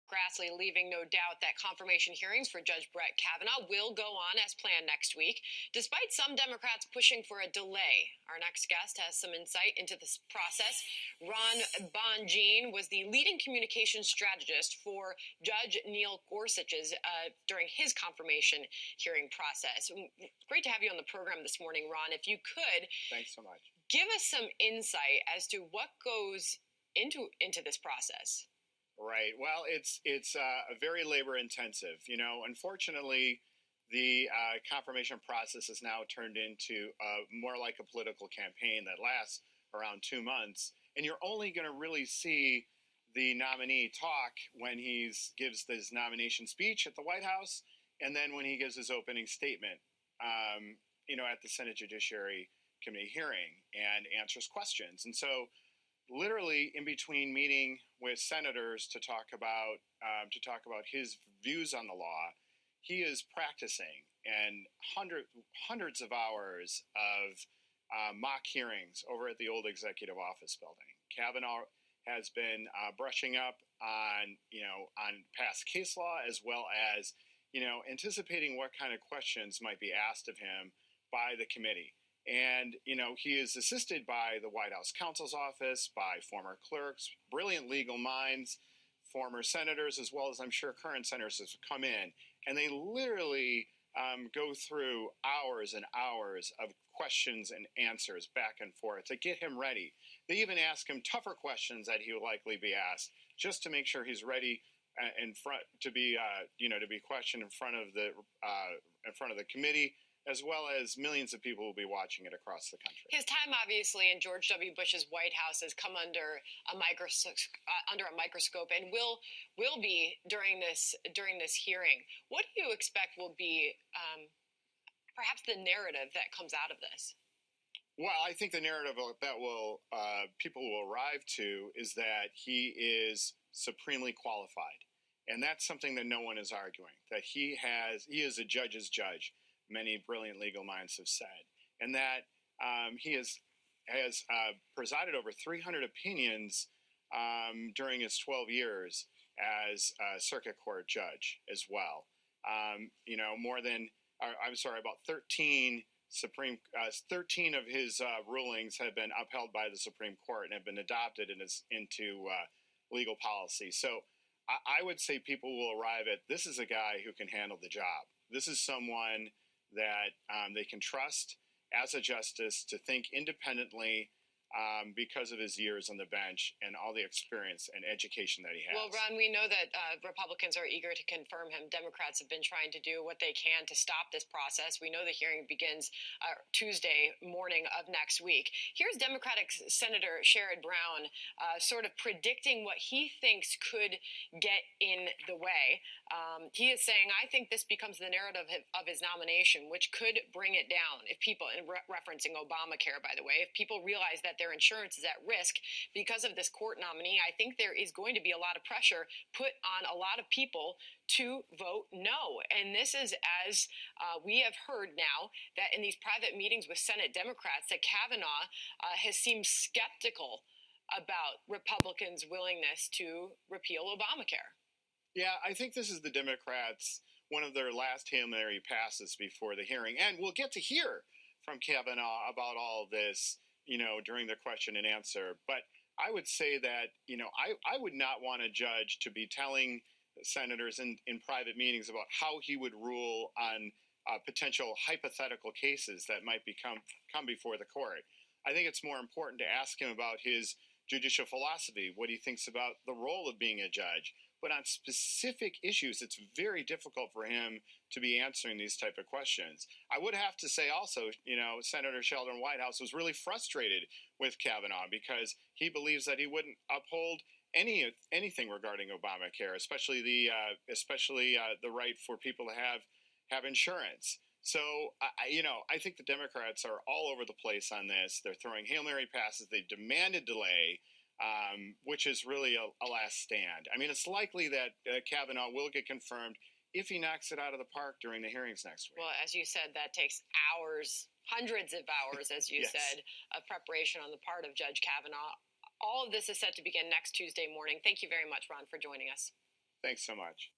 Grassley, leaving no doubt that confirmation hearings for Judge Brett Kavanaugh will go on as planned next week, despite some Democrats pushing for a delay. Our next guest has some insight into this process. Ron Bonjean was the leading communications strategist for Judge Neil Gorsuch's during his confirmation hearing process. Great to have you on the program this morning, Ron. If you could, thanks so much. Give us some insight as to what goes into this process. Right. Well, it's a very labor intensive. Unfortunately, the confirmation process has now turned into more like a political campaign that lasts around 2 months, and you're only going to really see the nominee talk when he gives his nomination speech at the White House, and then when he gives his opening statement, at the Senate Judiciary Committee hearing and answers questions. And so, literally in between meeting with senators to talk about his views on the law, he is practicing, and hundreds of hours of mock hearings over at the old executive office building. Kavanaugh has been brushing up on past case law, as well as anticipating what kind of questions might be asked of him by the committee. And, he is assisted by the White House counsel's office, by former clerks, brilliant legal minds, former senators, as well as I'm sure current senators have come in. And they literally go through hours and hours of questions and answers back and forth to get him ready. They even ask him tougher questions that he will likely be asked, just to make sure he's ready to be questioned in front of the committee, as well as millions of people will be watching it across the country. His time, obviously, in George W. Bush's White House has come under a microscope, and will be during this hearing. What do you expect will be perhaps the narrative that comes out of this? Well, I think the narrative that people will arrive to is that he is supremely qualified, and that's something that no one is arguing. That he is a judge's judge. Many brilliant legal minds have said, and that he has presided over 300 opinions during his 12 years as a circuit court judge as well. About 13 of his rulings have been upheld by the Supreme Court and have been adopted into legal policy. So I would say people will arrive at, this is a guy who can handle the job. This is someone that they can trust as a justice to think independently because of his years on the bench and all the experience and education that he has. Well, Ron, we know that Republicans are eager to confirm him. Democrats have been trying to do what they can to stop this process. We know the hearing begins Tuesday morning of next week. Here's Democratic Senator Sherrod Brown sort of predicting what he thinks could get in the way. He is saying, I think this becomes the narrative of his nomination, which could bring it down if people, and referencing Obamacare, by the way, if people realize that their insurance is at risk because of this court nominee, I think there is going to be a lot of pressure put on a lot of people to vote no. And this is, as we have heard now, that in these private meetings with Senate Democrats, that Kavanaugh has seemed skeptical about Republicans' willingness to repeal Obamacare. Yeah, I think this is the Democrats' one of their last Hail Mary passes before the hearing. And we'll get to hear from Kavanaugh about all of this, during the question and answer. But I would say that, I would not want a judge to be telling senators in private meetings about how he would rule on potential hypothetical cases that might come before the court. I think it's more important to ask him about his judicial philosophy, what he thinks about the role of being a judge. But on specific issues, it's very difficult for him to be answering these type of questions. I would have to say also, Senator Sheldon Whitehouse was really frustrated with Kavanaugh because he believes that he wouldn't uphold anything regarding Obamacare, especially the right for people to have insurance. So, I think the Democrats are all over the place on this. They're throwing Hail Mary passes. They've demanded delay. Which is really a last stand. I mean, it's likely that Kavanaugh will get confirmed if he knocks it out of the park during the hearings next week. Well, as you said, that takes hours, hundreds of hours, as you yes. said, of preparation on the part of Judge Kavanaugh. All of this is set to begin next Tuesday morning. Thank you very much, Ron, for joining us. Thanks so much.